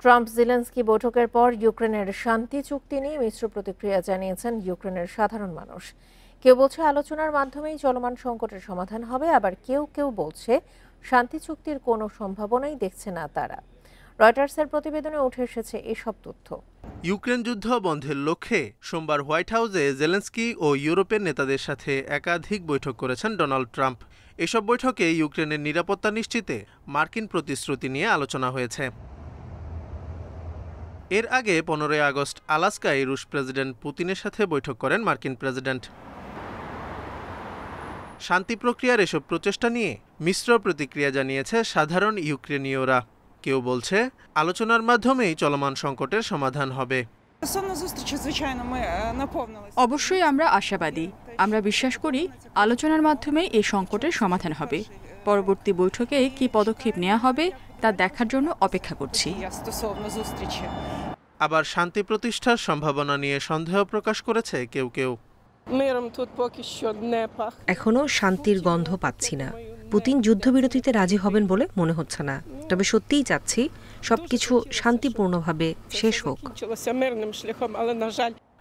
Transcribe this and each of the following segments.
Trump Zelensky বৈঠকের পর ইউক্রেনের শান্তি চুক্তি নিয়ে মিশ্র প্রতিক্রিয়া জানিয়েছেন ইউক্রেনের সাধারণ মানুষ। কেউ বলছে আলোচনার মাধ্যমেই চলমান সংকটের সমাধান হবে, আবার কেউ কেউ বলছে শান্তি চুক্তির কোনো সম্ভাবনাই দেখছে না তারা। রয়টার্সের প্রতিবেদনে উঠে এসেছে এসব তথ্য। ইউক্রেন যুদ্ধ বন্ধের লক্ষ্যে সোমবার হোয়াইট হাউসে জেলেনস্কি ও ইউরোপের নেতাদের সাথে একাধিক বৈঠক করেছেন ডোনাল্ড ট্রাম্প। এসব বৈঠকে ইউক্রেনের নিরাপত্তা নিশ্চিতে মার্কিন প্রতিশ্রুতি নিয়ে আলোচনা হয়েছে। এর আগে 15 আগস্ট আলাস্কায় রুশ প্রেসিডেন্ট পুতিনের সাথে বৈঠক করেন মার্কিন প্রেসিডেন্ট। শান্তি প্রক্রিয়ার এসব প্রচেষ্টা নিয়ে মিশ্র প্রতিক্রিয়া জানিয়েছে সাধারণ ইউক্রেনীয়রা। কেউ বলছে আলোচনার মাধ্যমেই চলমান সংকটের সমাধান হবে। অবশ্যই আমরা আশাবাদী। আমরা বিশ্বাস করি আলোচনার মাধ্যমে এই সংকটের সমাধান হবে। পরবর্তী বৈঠকে কি পদক্ষেপ নেওয়া হবে তা দেখার জন্য অপেক্ষা করছি। আবার শান্তি প্রতিষ্ঠার সম্ভাবনা নিয়ে সন্দেহ প্রকাশ করেছে কেউ কেউ। এখনো শান্তির গন্ধ পাচ্ছি না। পুতিন যুদ্ধবিরতিতে রাজি হবেন বলে মনে হচ্ছে না। তবে সত্যিই চাচ্ছি সবকিছু শান্তিপূর্ণভাবে শেষ হোক।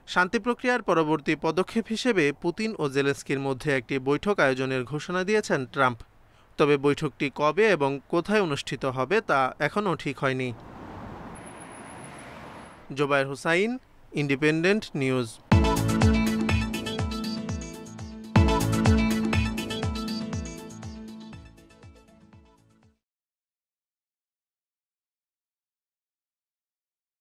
শান্তি প্রক্রিয়ার পরবর্তী পদক্ষেপ হিসেবে পুতিন ও জেলেনস্কির মধ্যে একটি বৈঠক আয়োজনের ঘোষণা দিয়েছেন ট্রাম্প। তবে বৈঠকটি কবে এবং কোথায় অনুষ্ঠিত হবে তা এখনও ঠিক হয়নি। Jobayer Hossain, Independent news.